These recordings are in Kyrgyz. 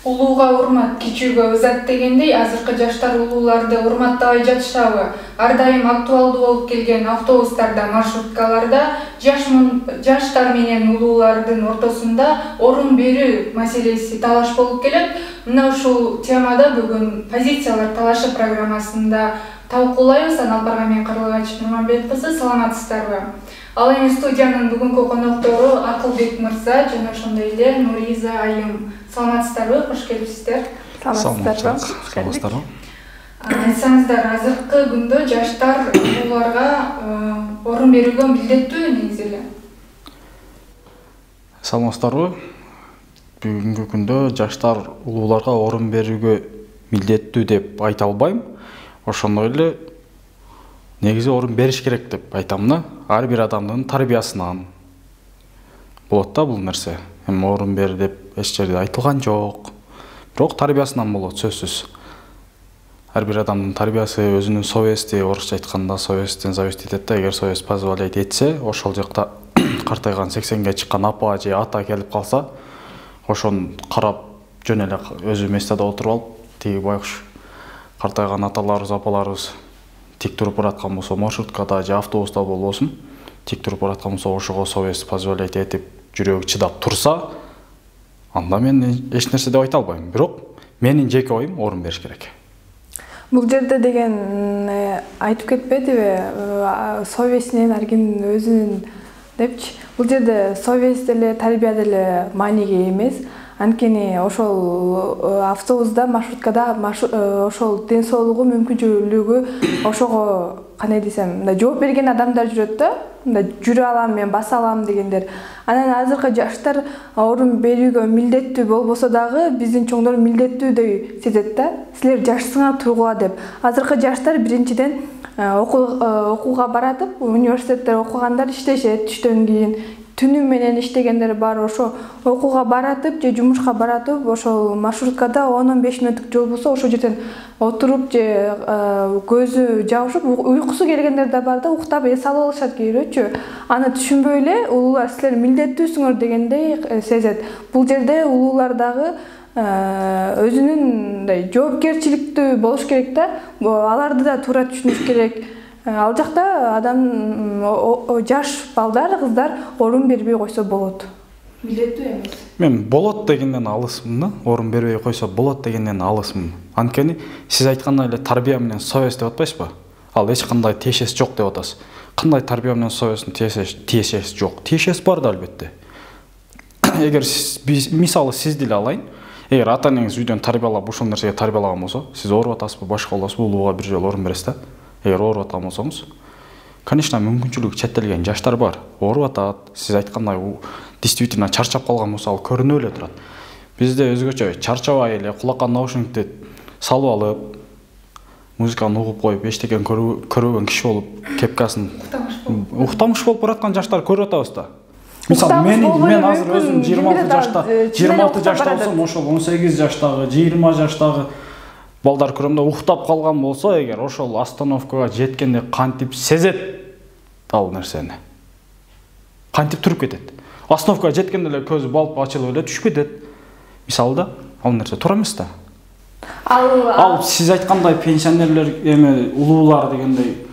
Улууга урмат, кичүүгө ызат дегендей, азыркы жаштар улууларды урматтабай жатышабы? Ар дайым актуалдуу болуп келген автобустарда, маршруткаларда жаштар менен улуулардын ортосунда орун берүү маселеси талаш болуп келет. Мына ушул темада бүгүн позициялар талашы программасында талкуулайбыз. Алпарга мен Карлыгач Нурманбет кызы, саламатсыздарбы? Ал эми студиянын бүгүнкү коноктору Акылбек мырза жана ошондой эле Нуриза айым. Саламатсыздарбы? Кош келипсиздер. Саламатсыздарбы. Айтсаңыздар, азыркы күндө жаштар улууларга орун берүүгө милдеттүү негизи эле. Саламатсыздарбы. Бүгүнкү күндө жаштар улууларга орун берүүгө милдеттүү деп айта албайм. Ошондой эле негизи орун бериш керек деп айтам да. Ар бир адамдын тарбиясынан болот да бул нерсе. Эми орун бер деп эч жерде айтылган жок. Бирок тарбиясынан болот сөзсүз. Ар бир адамдын тарбиясы өзүнүн совести, орусча айтканда совестен зависит этет да. Эгер совесть позволяет этсе, ошол жакта картайган 80ге чыккан апа же ата келип калса, ошону карап жөн эле өзү местада отуруп алып, тиги байкуш картайган аталарыбыз, апаларыбыз тик туруп бараткан болсо, маршруткада же автобуста болбосун, тик туруп бараткан болсо, ошого совесть позволяет этип жүрөгү чыдап турса, анда мен эч нерсе деп айта албайм. Бирок менин жеке оюм орун бериш керек. Бул жерде деген айтып кетпедиби? Совестинен ар ким өзүнүн депчи. Бул жерде совесть деле, тарбия деле мааниге эмес. Анткени ошол автобуста, маршруткада ошол ден соолугу, мүмкүнчүлүгү ошого кандай десем, мындай жооп берген адамдар жүрөт да. Мындай жүрө алам, мен баса алам дегендер. Анан азыркы жаштар орун берүүгө милдеттүү болбосо дагы биздин чоңдор милдеттүүдөй сезет да. Силер жашсыңар тургула деп. Азыркы жаштар биринчиден окууга баратып, университетте окугандар иштешет, түштөн кийин түнү менен иштегендер бар, ошо окууга баратып же жумушка баратып, ошол маршруткада 10-15 мүнөттүк жол болсо, ошол жерден отуруп же көзү жабышып, уйкусу келгендер да бар да, уктап эс алып алышат кейбирөөчү. Аны түшүнбөй эле улуулар силер милдеттүүсүңөр дегендей сезет. Бул жерде улуулар дагы өзүнүн жоопкерчиликтүү болуш керек да. Аларды да туура түшүнүш керек. Ал жакта адам жаш балдар, кыздар орун бербей койсо болот. Милдеттүү эмес. Мен болот дегенден алысмын да, орун бербей койсо болот дегенден алысмын. Анткени сиз айткандай эле тарбия менен совесть деп атпайсызбы? Ал эч кандай тиешеси жок деп атасыз. Кандай тарбия менен совесттин тиешеси жок? Тиешеси бар да албетте. Эгер мисалы сизди эле алайын, эгер ата-энеңиз үйдөн тарбиялап ушул нерсеге тарбиялаган болсо, сиз ооруп атасызбы, башка болосузбу, улууга бир жолу орун бересиз да. Эгер ооруп аткан болсоңуз, конечно, мүмкүнчүлүгү чектелген жаштар бар. Ооруп атат, сиз айткандай действительно чарчап калган болсо, ал көрүнүп эле турат. Бизде өзгөчө чарчабай эле кулакка наушникти салып алып, музыканы угуп коюп, эчтекен көрбөгөн киши болуп, кепкасын уктамыш болуп бараткан жаштар көрүп атабыз да. Мисалы мен азыр өзүм 26 жашта болсом, ошол 18 жаштагы, 20 жаштагы балдар көрөм да уктап калган болсо, эгер ошол остановкага жеткенде кантип сезет ал нерсени. Кантип туруп кетет. Остановкага жеткенде эле көзү балып ачылып эле түшүп кетет. Мисалы да, ал нерсе туура эмес да. Ал сиз айткандай пенсионерлер эми улуулар дегендей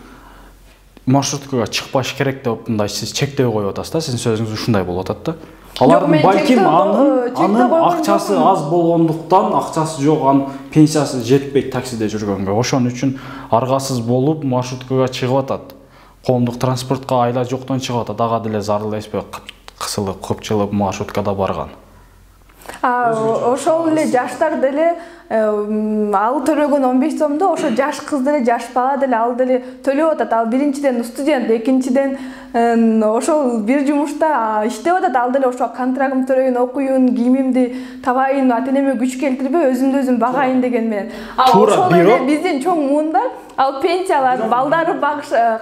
маршруткага чыкпаш керек деп мындай сиз чектөө коюп атасыз да, сиздин сөзүңүз ушундай болуп атат да. Алардын балким анын акчасы аз болгондуктан, акчасы жок, анын пенсиясы жетпейт таксиде жүргөнгө. Ошон үчүн аргасыз болуп маршруткага чыгып атат. Коомдук транспортко айла жоктон чыгып атат. Ага деле зарыл эспей кысылып, кыпчылып маршруткада барган. Ошол эле жаштар деле ал төлөгөн 15 сомду ошо жаш кыз деле, жаш бала деле ал деле төлөп атат. Ал биринчиден студент, экинчиден ошол бир жумушта иштеп атат. Ал деле ошо контрагым төрөйүн, окуйун, кийимимди табайын, ата-энеме күч келтирбей, өзүмдү өзүм багайын деген менен. Ошол эле биздин чоң муундар ал пенсиялар, балдары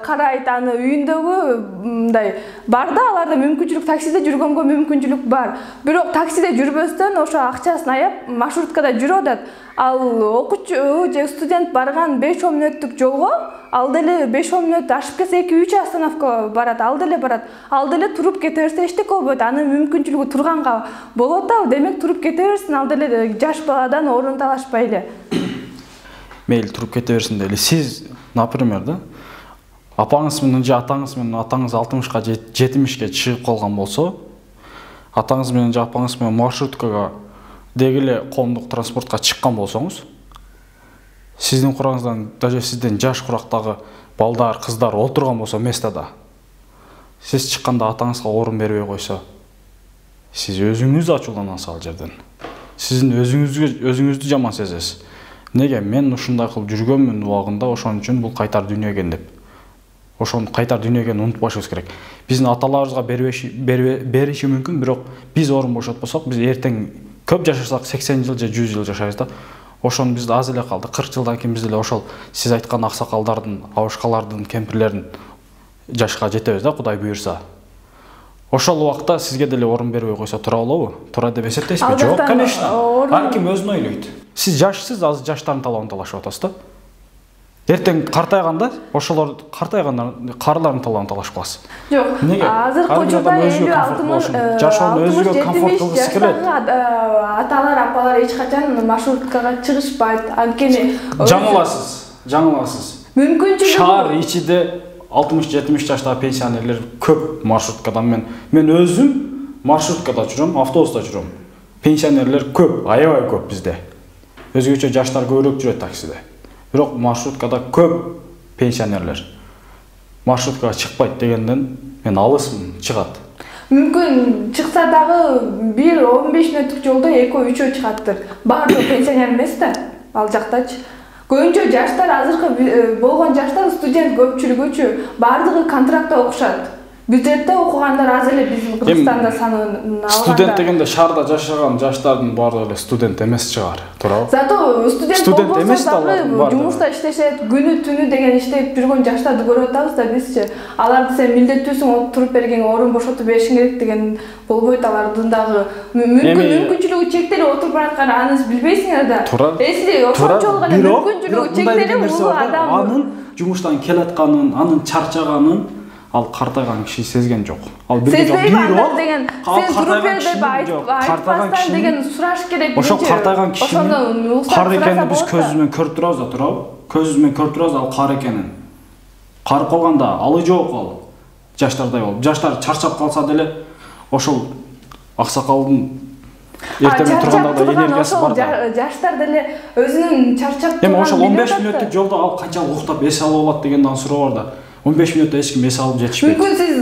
карайт, аны үйүндөгү мындай бар да, аларда мүмкүнчүлүк таксиде жүргөнгө мүмкүнчүлүк бар. Бирок таксиде жүрбөстөн ошо акчасын аяп маршруткада жүрүп атат. Ал окуучу же студент барган 5-10 мүнөттүк жолго ал деле 5-10 мүнөт ашып кетсе 2-3 остановка барат, ал деле туруп кете берсе эчтеке болбойт. Анын мүмкүнчүлүгү турганга болот да, демек туруп кете берсин, ал деле жаш баладан орун талашпай эле. Мейли туруп кете берсин деле. Сиз, например, да, апаңыз менен же атаңыз 60-ка 70-ке чыгып калган болсо, атаңыз менен же апаңыз менен маршруткага дегеле коомдук транспортко чыккан болсоңуз, сиздин курагыңыздан даже сизден жаш курактагы балдар, кыздар отурган болсо местада, сиз чыкканда атаңызга орун бербей койсо, сиз өзүңүз ачууланасыз ал жерден. Сиздин өзүңүздү жаман сезесиз. Неге мен ушундай кылып жүргөнмүн убагында, ошон үчүн бул кайтар дүйнө экен деп. Ошону кайтар дүйнө экенин унутпашыбыз керек. Биздин аталарыбызга бериши мүмкүн, бирок биз орун бошотпосок, биз эртең көп жашасак 80 жыл же 100 жыл жашайбыз да. Ошону бизде аз эле калды. 40 жылдан кийин биз деле ошол сиз айткан аксакалдардын, абышкалардын, кемпирлердин жашка жетебиз да, Кудай буйрса. Ошол убакта сизге деле орун бербей койсо тура болобу? Тура деп эсептейсизби? Жок, конечно. Ар ким өзүн ойлойт. Сиз жашсыз, азыр жаштардын талабын талашып атасыз да. Эртең картайганда, ошолор картайганда карылардын талабын талашып каласыз. Жок, азыркы учурда 50-60 жашоонун өзүгө комфорт кылгысы келет. Аталар, апалар эч качан маршруткага чыгышпайт. Анткени жаңыласыз. Мүмкүнчүлүгү шаар ичинде 60-70 жаштагы пенсионерлер көп маршруткадан. Мен өзүм маршруткада жүрөм, автобуста жүрөм. Пенсионерлер көп, аябай көп бизде. Өзгөчө жаштар көбүрөөк жүрөт таксиде. Бирок маршруткада көп пенсионерлер. Маршруткага чыкпайт дегенден мен алысмын, чыгат. Мүмкүн чыкса дагы 1-15 мүнөттүк жолдо 2-3 чыгаттыр. Баардыгы пенсионер эмес да, ал жактачы. Көбүнчө жаштар, азыркы болгон жаштар, студент көпчүлүгүчү баардыгы контрактта окушат. Бюджетте окугандар аз эле биздин Кыргызстанда санын алганда. Студент дегенде шаарда жашаган жаштардын баардыгы эле студент эмес чыгар, туурабы? Зато студент эмес да, жумушта иштешет, күнү түнү деген иштеп жүргөн жаштарды көрүп атабыз да бизчи. Аларды сен милдеттүүсүң, туруп берген орун бошотуп беришиң керек деген болбойт. Алардын дагы мүмкүнчүлүгү чектелип отуруп бараткан, аны билбейсиңер да. Эсили ошончолук эле мүмкүнчүлүгү чектелип улуу адам анын жумуштан келатканын, анын чарчаганын ал картайган киши сезген жок. Ал сезбей деген сен туруп бер деп айтпастан деген сураш керек. Ошол картайган кишинин кар экенин биз көзүбүз менен көрүп турабыз да, туурабы? Көзүбүз менен көрүп турабыз ал кар экенин. Карып калганда алы жок ал. Жаштардай болуп, жаштар чарчап калса деле ошол аксакалдын эртең тургандагы энергиясы бар да. Жаштар деле өзүнүн чарчап турган. Эми ошол 15 мүнөттүк жолдо ал канчалык уктап эс алып алат деген дагы суроо бар да. 15 мүнөттө эч ким эс алып жетишпейт. Мүмкүн сиз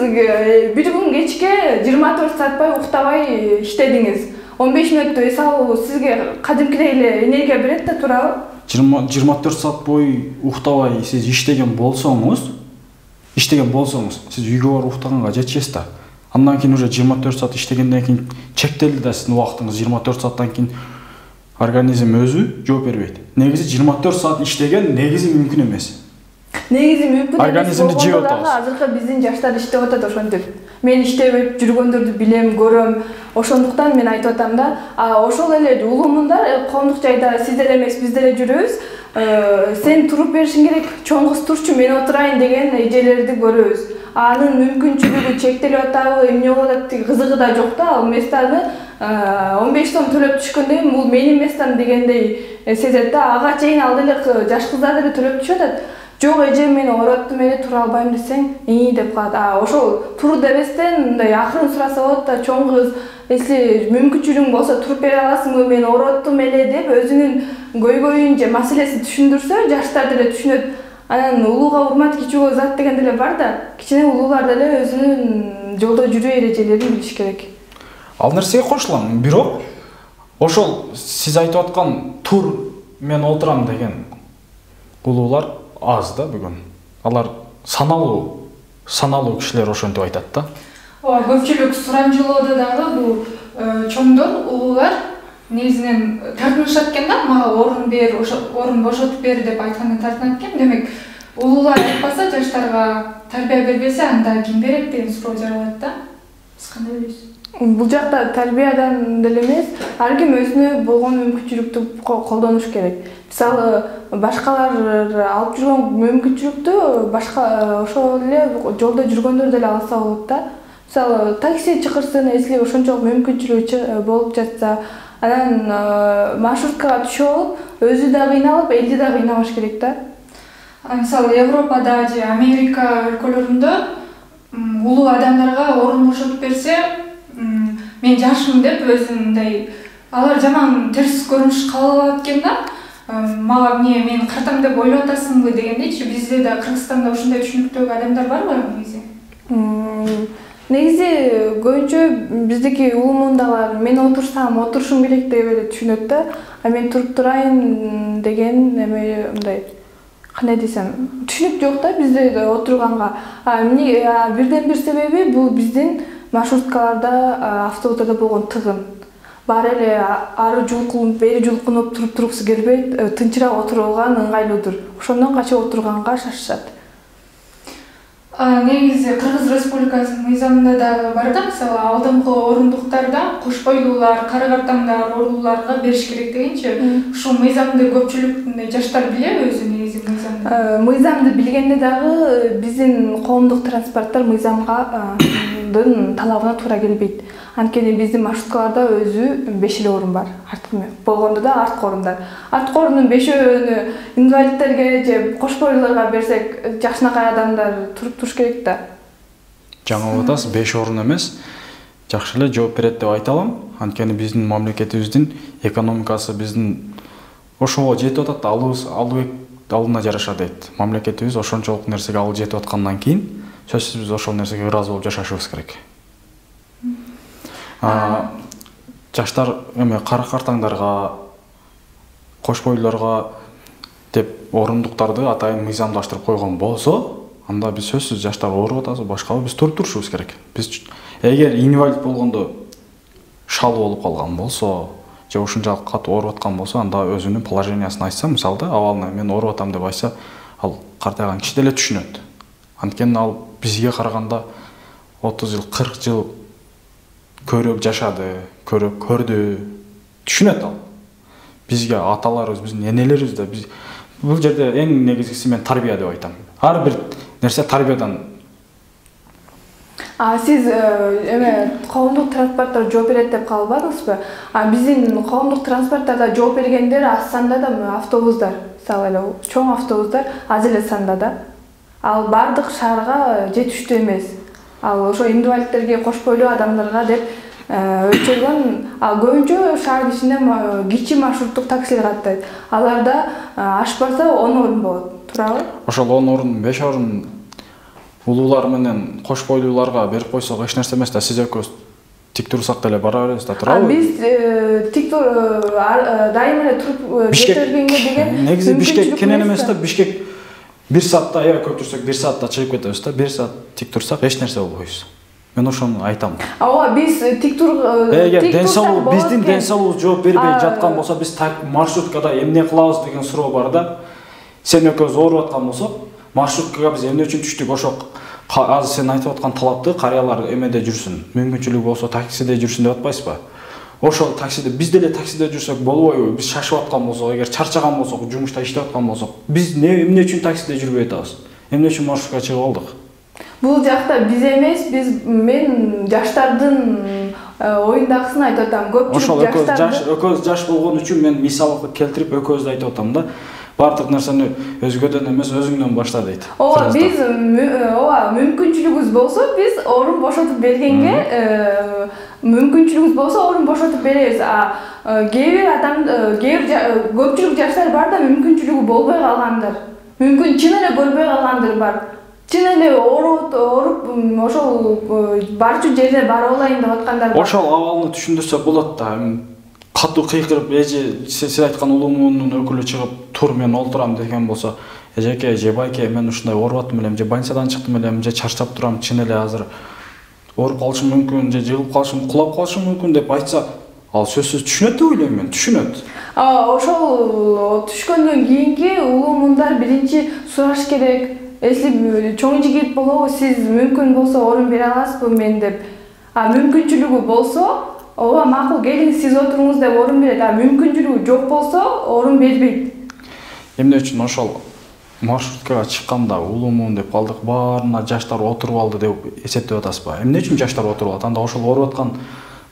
бир күн кечке 24 саатпай уктабай иштедиңиз. 15 мүнөттө эс алуу сизге кадимкидей эле энергия берет да, туурабы? 24 саат бою уктабай сиз иштеген болсоңуз, сиз үйгө барып уктаганга жетишесиз да. Андан кийин уже 24 саат иштегенден кийин чектелди да сиздин убактыңыз. 24 сааттан кийин организм өзү жооп бербейт. Негизи 24 саат иштеген негизи мүмкүн эмес. Негизи мүмкүн организмди жеп атабыз. Азыркы биздин жаштар иштеп атат ошентип. Мен иштеп жүргөндөрдү билем, көрөм. Ошондуктан мен айтып атам да, ошол эле улумундар коомдук жайда сиздер эмес биз деле жүрөбүз. Сен туруп беришиң керек, чоң кыз турчу, мен отурайын деген эжелерди көрөбүз. Анын мүмкүнчүлүгү чектелип атабы, эмне болуп атат, кызыгы да жок да, ал местаны 15 сом төлөп түшкөндө бул менин местам дегендей сезет да. Ага чейин ал деле жаш кыздар деле төлөп түшүп атат. Жок, эжем мени оротту, мени тура албайм десең, деп калат. Ошол тур дебестен мындай акырын сураса болот да, чоң кыз, если мүмкүнчүлүгүң болсо туруп бере аласыңбы, мен ороттум эле деп өзүнүн көйгөйүн же маселесин түшүндүрсө, жаштар деле түшүнөт. Анан улууга урмат, кичүүгө зат деген деле бар да. Кичине улуулар деле өзүнүн жолдо жүрүү эрежелерин билиш керек. Ал нерсеге кошулам, бирок ошол сиз айтып аткан тур мен отурам деген улуулар аз да бүгүн. Алар саналуу кишилер ошентип айтат да. Ооба, көпчүлүк суранжылоодо дагы бул чоңдор, улуулар негизинен тартынышат экен да, мага орун бер, орун бошотуп бер деп айтканда тартынат экен. Демек, улуулар айтпаса, жаштарга тарбия бербесе, анда ким берет деген суроо жаралат да. Сиз кандай ойлойсуз? Бул жакта тарбиядан деле эмес, ар ким өзүнө болгон мүмкүнчүлүктү колдонуш керек. Мисалы, башкалар алып жүргөн мүмкүнчүлүктү башка ошол эле жолдо жүргөндөр деле алса болот да. Мисалы, такси чакырсын, если ошончолук мүмкүнчүлүгү болуп жатса, анан маршруткага түшүп алып, өзү да кыйналып, элди да кыйнабаш керек да. Мисалы, Европада же Америка өлкөлөрүндө улуу адамдарга орун бошотуп берсе, мен жашмын деп өзүндөй алар жаман терс көрүнүш калып экен да. Мага эмне мен картам деп ойлоп атасыңбы дегендейчи. Бизде да Кыргызстанда ушундай түшүнүктөгү адамдар барбы негизи? Негизи көбүнчө биздики улуу муундагылар мен отурсам отурушум керек деп эле түшүнөт да. А мен туруп турайын деген эме мындай кандай десем, түшүнүк жок да бизде отурганга. Бирден бир себеби бул биздин маршруткаларда, автобустарда болгон тыгын. Баары эле ары жулкунуп, бери жулкунуп туруп-тургусу келбейт, тынчыраак отуруп алган ыңгайлууdur. Ошондон качып отурганга шашышат. Негизи Кыргыз Республикасынын мыйзамында да бар да, мисалы, алдыңкы орундуктарда кош бойлуулар, кара картаңдар ооруларга бериш керек дегенчи. Ушул мыйзамды көпчүлүк жаштар билеби өзү негизи мыйзамды? Мыйзамды билгенде дагы биздин коомдук транспорттор мыйзамдын талабына туура келбейт. Анткени биздин маршруткаларда өзү 5 эле орун бар. Болгондо да арткы орундар. Арткы орундун 5-өөнү инвалидтерге же кош бойлууларга берсек, жакшынакай адамдар туруп туруш керек да. Жаңы атасыз, 5 орун эмес. Жакшы эле жооп берет деп айта алам. Анткени биздин мамлекетибиздин экономикасы биздин ошого жетип атат, алына жараша дейт. Мамлекетибиз ошончолук нерсеге алып жетип аткандан кийин, сөзсүз биз ошол нерсеге ыраазы болуп жашашыбыз керек. Жаштар эме кара картаңдарга, кош бойлууларга деп орундуктарды атайын мыйзамдаштырып койгон болсо, анда биз сөзсүз жаштар ооруп атабыз, башкабы биз туруп турушубуз керек. Биз эгер инвалид болгондо шал болуп калган болсо, же ушунчалык катуу ооруп аткан болсо, анда өзүнүн положениясын айтса, мисалы да, абалына мен ооруп атам деп айтса, ал картайган киши деле түшүнөт. Анткени ал бизге караганда 30 жыл, 40 жыл көрүп жашады, көрүп көрдү, түшүнөт ал. Бизге аталарыбыз, биздин энелерибиз да бул жерде эң негизгиси мен тарбия деп айтам. Ар бир нерсе тарбиядан. Сиз коомдук транспорттор жооп берет деп калбадыңызбы? Биздин коомдук транспорттарда жооп бергендер аз санда да автобустар, мисалы эле чоң автобустар аз эле санда да. Ал бардык шаарга жетиштүү эмес. Ал ошо инвалидтерге, кош бойлуу адамдарга деп өлчөлгөн. Ал көбүнчө шаардын ичинде кичи маршруттук таксилер каттайт. Аларда ашпаса 10 орун болот. Туурабы? Ошол 10 орун, 5 орун улуулар менен кош бойлууларга берип койсок эч нерсе эмес да. Сиз экөөбүз тик турсак деле бара беребиз да, туурабы? Биз тик дайыма эле туруп кете бергенге деген негизи Бишкек кенен эмес да. Бишкек 1 саатта көп турсак 1 саатта чыгып кетебиз да. 1 саат тик турсак эч нерсе болбойбуз. Мен ошону айтам. Биз тик денсаулык, биздин денсаулыгыбыз жооп бербей жаткан болсо, биз маршруткада эмне кылабыз деген суроо бар да. Сен экөөбүз ооруп аткан болсок, маршруткага биз эмне үчүн түштүк? Ошо азыр сен айтып аткан талапты карыялар эмеде жүрсүн, мүмкүнчүлүгү болсо таксиде жүрсүн деп атпайсызбы? Ошол таксиде биз деле таксиде жүрсөк болбойбу? Биз шашып аткан болсок, эгер чарчаган болсок, жумушта иштеп аткан болсок, биз эмне үчүн таксиде жүрбөй атабыз? Эмне үчүн маршрутка чыгып алдык? Бул жакта биз эмес, мен жаштардын оюндагысын айтып атам. Көпчүлүк экөөбүз жаш болгон үчүн мен мисал келтирип экөөбүздү айтып атам да. Бардык нерсени өзгөдөн эмес, өзүңдөн башла дейт. Биз мүмкүнчүлүгүбүз болсо, биз орун бошотуп бергенге, мүмкүнчүлүгүбүз болсо орун бошотуп беребиз. Көпчүлүк жаштар бар да, мүмкүнчүлүгү болбой калгандар. Мүмкүн чын эле көрбөй калгандар бар. Чын эле ооруп, ошол барчу жерге бара алайын деп аткандар бар. Ошол абалны түшүндүрсө болот да. Катуу кыйкырып, сиз айткан улуу муунун өкүлү чыгып, тур мен олтурам деген болсо, эжеке, же байке, мен ушундай ооруп аттым элем, же больницадан чыктым элем, же чарчап турам, чын эле азыр ооруп калышым мүмкүн, же жыгылып калышым, кулап калышым мүмкүн деп айтса, ал сөзсүз түшүнөт деп ойлойм мен, түшүнөт. Ошол түшкөндөн кийинки улуу муундар биринчи сураш керек. Если чоң жигит болобу, сиз мүмкүн болсо орун бере аласызбы мен деп. Мүмкүнчүлүгү болсо, ооба макул келиңиз сиз отуруңуз деп орун берет. Мүмкүнчүлүгү жок болсо, орун бербейт. Эмне үчүн ошол маршруткага чыкканда улуумун деп калдык, баарына жаштар отуруп алды деп эсептеп атасызбы? Эмне үчүн жаштар отуруп алат? Анда ошол ооруп аткан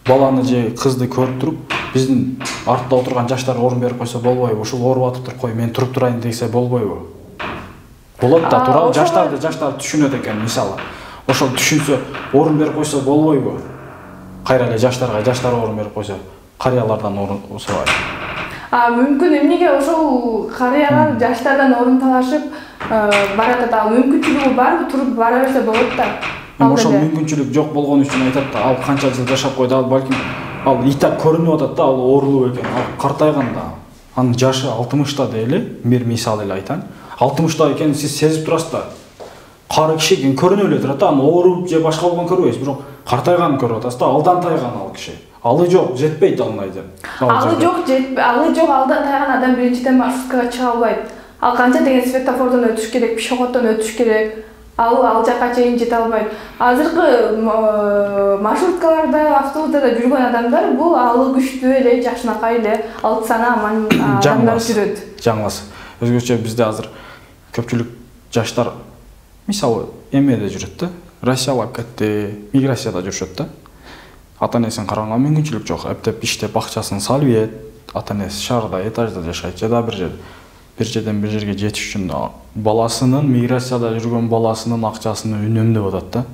баланы же кызды көрүп туруп, биздин артта отурган жаштар орун берип койсо болбойбу? Ушул ооруп атыптыр, кой мен туруп турайын десе болбойбу? Болот да, туура. Жаштар түшүнөт экен, мисалы. Ошол түшүнсө, орун берип койсо болбойбу? Кайра эле жаштар орун берип койсо, карыялардан орун сурабайт. Мүмкүн эмнеге ошол карыялар жаштардан орун талашып баратат? Мүмкүнчүлүгү барбы, туруп бара берсе болот да. Ошол мүмкүнчүлүк жок болгон үчүн айтат да, ал канча жыл жашап койду, ал балким ал и так көрүнүп атат да, ал оорулуу экен, ал картайганда. Анын жашы 60та дейли, бир мисал эле айтайын. 60та экенин сиз сезип турасыз да. Кары киши экен көрүнүп эле турат да, аны ооруп же башка болгон көрбөйсүз, бирок картайганын көрүп атасыз да, алдан тайган ал киши. Алы жок, жетпейт алындай деп. Алы жок, алдан тайган адам биринчиден маршруткага чыга албайт. Ал канча деген светофордон өтүш керек, пешеходдон өтүш керек. Ал жака чейин жете албайт. Азыркы маршруткаларда, автобустарда жүргөн адамдар бул алы күчтүү эле, жакшынакай эле, алты сана адамдар жүрөт. Жаңылас. Өзгөчө бизде азыр көпчүлүк жаштар мисалы эмеде жүрөт да, Россиялап кетти, миграцияда жүрүшөт да. Ата-энесин караганга мүмкүнчүлүк жок. Эптеп иштеп акчасын салып ийет. Ата-энеси шаарда, этажда жашайт, же да бир жерден бир жерге жетиш үчүн баласынын, миграцияда жүргөн баласынын акчасын үнөмдөп атат да.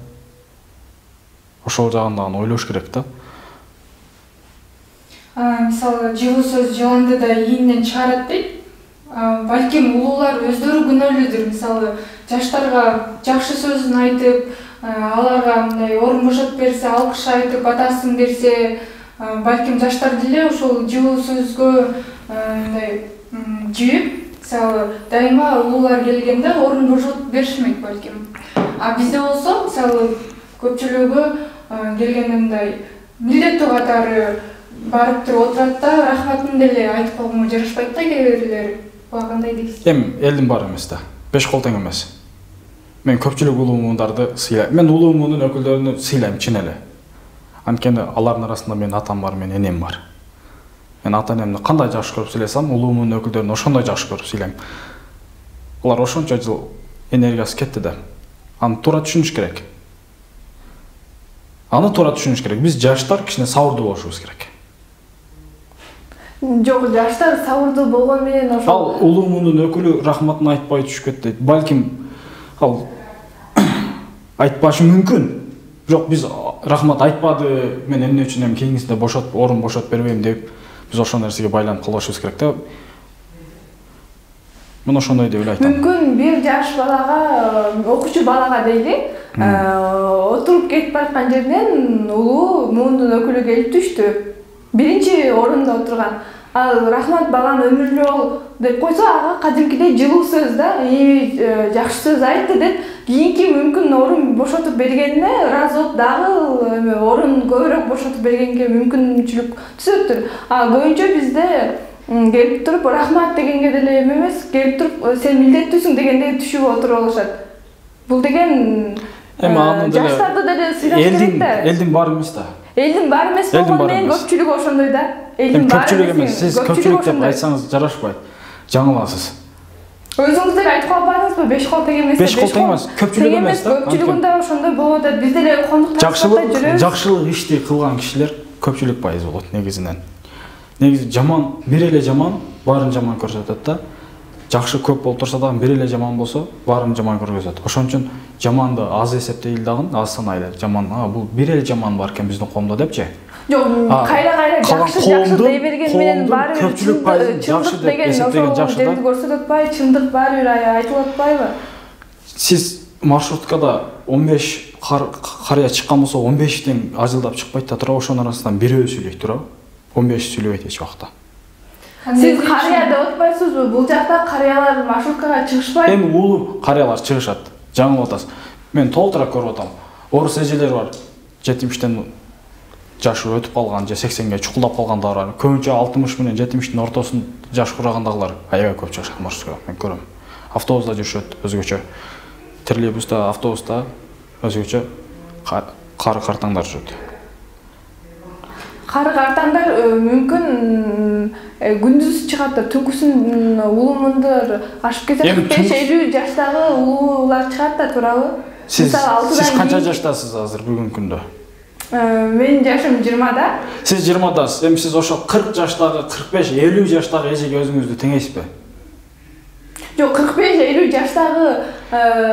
Ошол жагын дагы ойлош керек да. Мисалы, жылуу сөз жыландыда ийинен чыгарат дейт. Балким улуулар өздөрү күнөөлүүдүр. Мисалы, жаштарга жакшы сөзүн айтып, аларга мындай орун бошотуп берсе, алкыш айтып, батасын берсе, балким жаштар деле ошол жылуу сөзгө мындай жүйүп, мисалы, дайыма улуулар келгенде орун бошотуп беришмейт балким. Бизде болсо, мисалы, көпчүлүгү келгенде мындай милдеттүү катары барып туруп отурат да, рахматын деле айтып койгонго жарашпайт да кээ бирлери. Кандай дейсиз? Элдин баары эмес да. 5 кол тең эмес. Мен көпчүлүк улуумундарды сыйлайм. Мен улуумундун өкүлдөрүнү сыйлайм чын эле. Анткени алардын арасында менин атам бар, менин энем бар. Мен ата-энемди кандай жакшы көрүп сыйласам, улуумундун өкүлдөрүн ошондой жакшы көрүп сыйлайм. Алар ошончо жыл энергиясы кетти да. Аны туура түшүнүш керек. Биз жаштар кичине сабырдуу болушубуз керек. Жок, жаштар сабырдуу болгон менен ошол. Ал улуумундун өкүлү рахматын айтпай түшүп кетти. Балким ал айтпашы мүмкүн. Бирок биз рахмат айтпады, мен эмне үчүн кийинкисинде орун бошотуп бербейм деп, биз ошол нерсеге байланып калышыбыз керек да. Мен ошондой деп эле айтам. Мүмкүн бир жаш балага, окуучу балага дейли, отуруп кетип бараткан жеринен улуу муундун өкүлү келип түштү. Биринчи орунда отурган. Ал рахмат балам өмүрлүү бол деп койсо, ага кадимкидей жылуу сөз да, жакшы сөз айтты деп, кийинки мүмкүн орун бошотуп бергенине ыраазы болуп дагы орун көбүрөөк бошотуп бергенге мүмкүнчүлүк түзөттүр. Көбүнчө бизде келип туруп рахмат дегенге деле эмес, келип туруп сен милдеттүүсүң дегенде түшүп отуруп алышат. Бул деген жаштарды деле сыйлаш керек да. Элдин баары эмес да. Элдин баары эмес болгону менен көпчүлүгү ошондой да. Элдин көпчүлүгү эмес, сиз көпчүлүк деп айтсаңыз жарашпайт. Жаңыласыз. Өзүңүз деле айтып калбадыңызбы? 5 кол тең эмес. 5 кол тең эмес, көпчүлүк эмес да. Көпчүлүгүндө ошондой болот да. Биз деле кондуктар жакшылык ишти кылган кишилер көпчүлүк пайыз болот негизинен. Негизи жаман, бир эле жаман баарын жаман көрсөтөт да. Жакшы көп болуп турса дагы бир эле жаман болсо, баарын жаман көргөзөт. Ошон үчүн жаманды аз эсептейли дагы, аз санайлы. Жаман, бул бир эле жаман бар экен биздин коомдо депчи. Жок, кайра жакшы дей берген менен баары көпчүлүк пайызын жакшы деп эсептеген жакшы да. Көрсөтүп атпайбы, чындык баары бир айтылып атпайбы? Сиз маршруткада 15 карыя чыккан болсо, 15тен ажылдап чыкпайт да тура, ошонун арасынан бирөө сүйлөйт тура. 15 сүйлөбөйт эч убакта. Сиз карыя деп атпайсызбы? Бул жакта карыялар маршруткага чыгышпайт. Эми улуу карыялар чыгышат. Жаңылып атасыз. Мен толтура көрүп атам. Орус эжелер бар. 70тен жашы өтүп калган, же 80ге чукулдап калгандар бар. Көбүнчө 60 менен 70тин ортосун жаш курагандагылар аябай көп чыгышат маршрутка. Мен көрөм. Автобуста жүрүшөт өзгөчө. Троллейбуста, автобуста өзгөчө кары картаңдар жүрөт. Кары картаңдар мүмкүн күндүз чыгаттыр, түнкүсүн улумундар ашып кетет. 45-50 жаштагы улуулар чыгат да, туурабы? Сиз канча жаштасыз азыр бүгүнкү күндө? Менин жашым 20да. Сиз 20дасыз. Эми сиз ошо 40 жаштагы, 45-50 жаштагы эжеге өзүңүздү теңейсизби? Жок, 45-50 жаштагы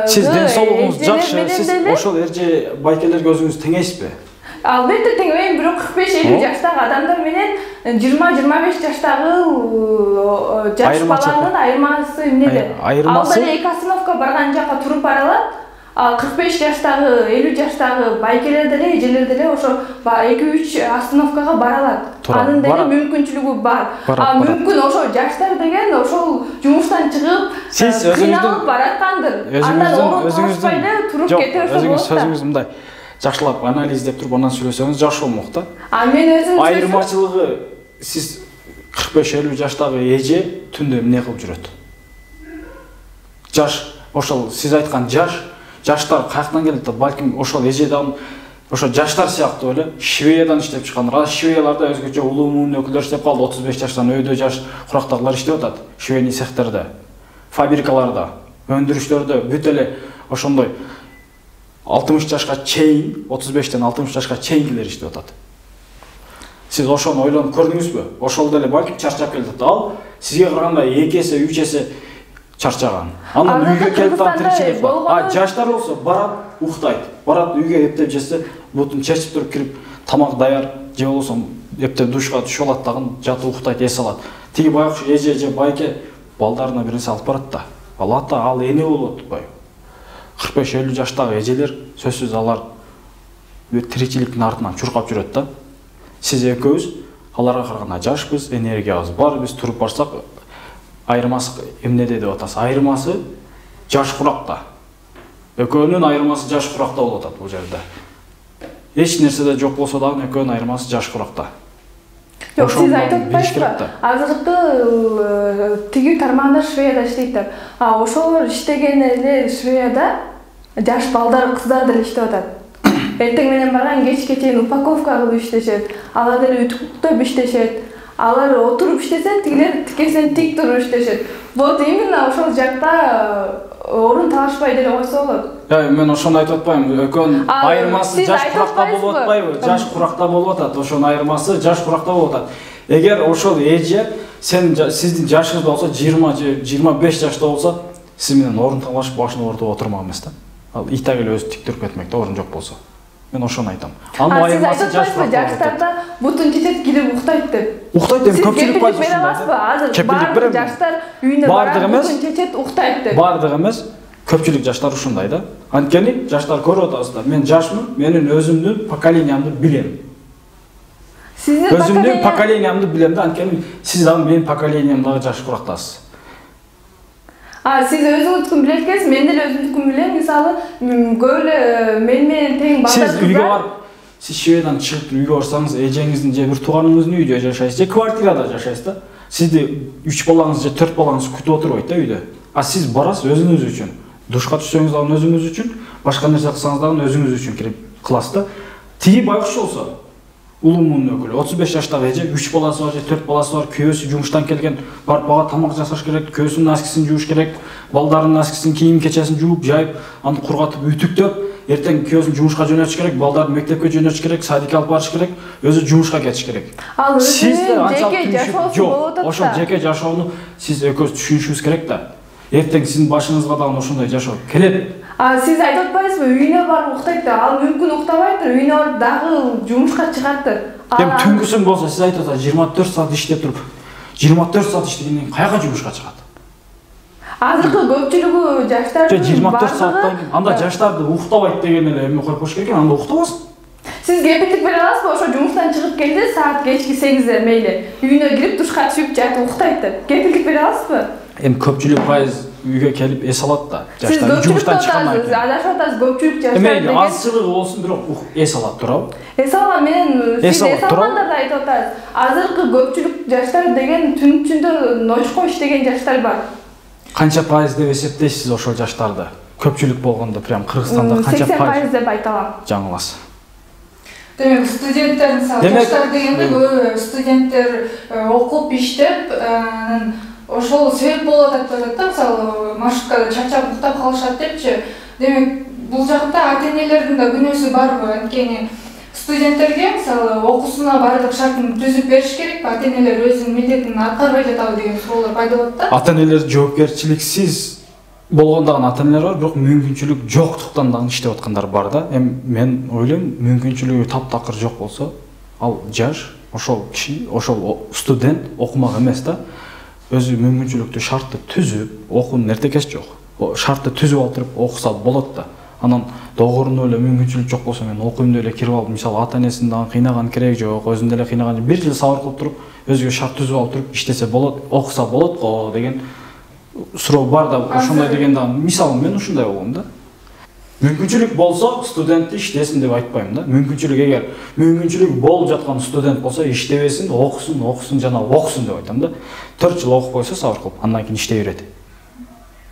сиз ден соолугуңуз жакшы, сиз ошол эрже байкелерге өзүңүздү теңейсизби? Албетте теңейм, бирок 45-50 жаштагы адамдар менен 20-25 жаштагы жаш баланын айырмасы эмнеде? Ал деле эки остановка барган жака туруп бара алат. Ал 45 жаштагы, 50 жаштагы байкелер деле, эжелер деле ошо 2-3 остановкага бара алат. Анын деле мүмкүнчүлүгү бар. Мүмкүн ошо жаштар деген ошол жумуштан чыгып, кыйналып бараткандыр. Андан орун таппай эле туруп кете ошо болот. Өзүңүз мындай жакшылап анализдеп туруп анан сүйлөсөңүз жакшы болмок да. Мен өзүм айырмачылыгы сиз 45-50 жаштагы эже түндө эмне кылып жүрөт? Жаш, ошол сиз айткан жаштар каяктан келет да? Балким ошол эжеден ошо жаштар сыяктуу эле Шведиядан иштеп чыккандар. Шведияларда өзгөчө улуумун өкүлдөр иштеп калды. 35 жаштан өйдө жаш курактагылар иштеп атат. Швейный цехтерде, фабрикаларда, өндүрүштөрдө бүт эле ошондой 60 жашка чейин, 35-тен 60 жашка чейинкилер иштеп атат. Сиз ошону ойлонуп көрдүңүзбү? Ошол деле балким чарчап келет. Ал сизге караганда 2 эсе, 3 эсе чарчаган. Анан үйгө келип тиричилик бар. Жаштар болсо барат, уктайт. Барат үйгө эптеп жесе, бутун чечип туруп кирип, тамак даяр, же болсо эптеп душка түшүп алат дагы, жатып уктайт, эс алат. Тиги байкуш эже же байке балдарына бир нерсе алып барат да. Алат да, ал эне болот атпайбы? 45-50 жаштагы эжелер сөзсүз алар тиричиликтин артынан чуркап жүрөт да. Сиз экөөбүз аларга караганда жашпыз, энергиябыз бар, биз туруп барсак айырмасы эмнеде деп атасыз? Айырмасы жаш куракта. Экөөнүн айырмасы жаш куракта болуп атат бул жерде. Эч нерседе жок болсо дагы экөөнүн айырмасы жаш куракта. Жок, сиз айтып атпайсызбы? Азыркы тиги тармагында Шведияда иштейт. Ошолор иштеген эле Шведияда жаш балдар, кыздар деле иштеп атат. Эртең менен барган кечке чейин упаковка кылып иштешет. Алар деле үтүктөп иштешет. Алар отуруп иштесе, тигилер тикесинен тик туруп иштешет. Вот именно ошол жакта орун талашпай деле койсо болот. Мен ошону айтып атпайм. Экөөнүн айырмасы жаш куракта болуп атпайбы? Жаш куракта болуп атат. Ошонун айырмасы жаш куракта болуп атат. Эгер ошол эже сиздин жашыңыз болсо 20 же 25 жашта болсо, сиз менен орун талашып башын ортого отурмак эмес да. Ал итак эле өзү тик туруп кетмек да, орун жок болсо. Мен ошону айтам. Анын айырмасы жаш куракта. Жаштарда бутун чечет кирип уктайт деп. Уктайт деп көпчүлүк пайыз бере аласызбы? Азыр бардык жаштар үйүнө барып бутун чечет уктайт деп. Бардык эмес, көпчүлүк жаштар ушундай да. Анткени жаштар көрүп атасыздар. Мен жашмын, менин өзүмдүн поколениямды билем. Сиздин өзүмдүн поколениямды билем да, анткени сиз дагы менин поколениямдагы жаш курактасыз. Сиз өзүңүздүн билет экенсиз, мен деле өзүмдүкүн билем. Мисалы, көп эле менен тең балдар. Сиз үйгө барып, сиз Шведиядан чыгып үйгө барсаңыз, эжеңиздин же бир тууганыңыздын үйдө жашайсыз, же квартирада жашайсыз да. Сизди 3 балаңыз же 4 балаңыз күтүп отурбайт да үйдө. Сиз барасыз өзүңүз үчүн. Душка түшсөңүз дагы өзүңүз үчүн, башка нерсе кылсаңыз дагы өзүңүз үчүн кирип кыласыз да. Тиги байкуш болсо, улумунун өкүлү 35 жаштагы эже 3 баласы бар же 4 баласы бар, күйөөсү жумуштан келген, барып бага тамак жасаш керек, күйөөсүнүн носкисин жууш керек, балдарынын носкисин, кийим кечесин жууп, жайып, аны кургатып, ütүктөп, эртең күйөөсүн жумушка жөнөтүш керек, балдарды мектепке жөнөтүш керек, садикке алып барыш керек, өзү жумушка кетиш керек. Ал өзүнүн жеке жашоосу болуп атат да. Ошол жеке жашоону сиз экөөс түшүнүшүңүз керек да. Эртең сиздин башыңызга дагы ошондой жашоо келет. Сиз айтып атпайсызбы, үйүнө барып уктайт да. Ал мүмкүн уктабайдыр, үйүнө барып дагы жумушка чыгаттыр. Түнгүсүн болсо сиз айтып атасыз 24 саат иштеп туруп, 24 саат иштегенден каяка жумушка чыгат? Азыркы көпчүлүгү жаштардын 24 сааттан кийин анда жаштарды уктабайт деген эле эме коюп коюш керек, анда уктабасын. Сиз кепилдик бере аласызбы? Ошо жумуштан чыгып келди, саат кечки 8де мейли, үйүнө кирип душка түшүп жатып уктайт деп. Кепилдик бере аласызбы? Көпчүлүк пайыз үйгө келип эс алат да. Жаштар жумуштан чыккандан кийин. Адашып атасыз, көпчүлүк жаштар деген. Азчылыгы болсун, бирок эс алат туурабы? Эс алган менен сиз эс алгандарды айтып атасыз. Азыркы көпчүлүк жаштар деген түн ичинде ночко иштеген жаштар бар. Канча пайыз деп эсептейсиз ошол жаштарды? Көпчүлүк болгондо прям Кыргызстанда канча пайыз? 80% деп айта алам. Жаңыласыз. Демек студенттер мисалы жаштар дегенде көбү студенттер окуп иштеп ошол себеп болуп атат деп атат да, мисалы маршруткада чарчап уктап калышат депчи. Демек бул жакта ата-энелердин да күнөөсү барбы? Анткени студенттерге мисалы окуусуна баардык шартын түзүп бериш керекпи? Ата-энелер өзүнүн милдетин аткарбай жатабы деген суроолор пайда болот да. Ата-энелер жоопкерчиликсиз болгон дагы ата-энелер бар, бирок мүмкүнчүлүк жоктуктан дагы иштеп аткандар бар да. Мен ойлойм, мүмкүнчүлүгү таптакыр жок болсо, ал жаш, ошол киши, ошол студент окумак эмес да. Өзү мүмкүнчүлүктү шартты түзүп, окуунун эртекеси жок. Шартты түзүп алып окуса болот да. Анан догорунда эле мүмкүнчүлүк жок болсо мен окуйм деп эле кирип алып, мисалы ата-энесин дагы кыйнаган кереги жок, өзүн деле кыйнаган, бир жыл сабыр кылып туруп, өзүгө шарт түзүп алып туруп иштесе болот, окуса болот го деген суроо бар да. Ошондой деген дагы мисалы мен ушундай болгом да. Мүмкүнчүлүк болсо студентти иштесин деп айтпайм да. Эгер мүмкүнчүлүк болуп жаткан студент болсо иштебесин, окусун жана окусун деп айтам да. 4 жыл окуп койсо сабыр кылып, андан кийин иштей берет.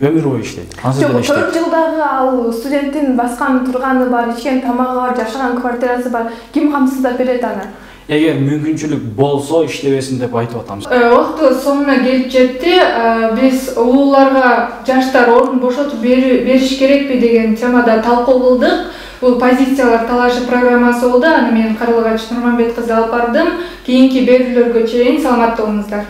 Өмүр бою иштейт. Жок, 4 жылдагы ал студенттин баскан турганы бар, ичкен тамагы бар, жашаган квартирасы бар. Ким камсыздап берет аны? Эгер мүмкүнчүлүк болсо иштебесин деп айтып атам. Убактыбыз соңуна келип жетти. Биз улууларга жаштар орун бошотуп бериш керекпи деген темада талкуу кылдык. Бул позициялар талашы программасы болду. Аны мен Карлыгач Нурманбет кызы алып бардым. Кийинки берүүлөргө чейин саламатта болуңуздар.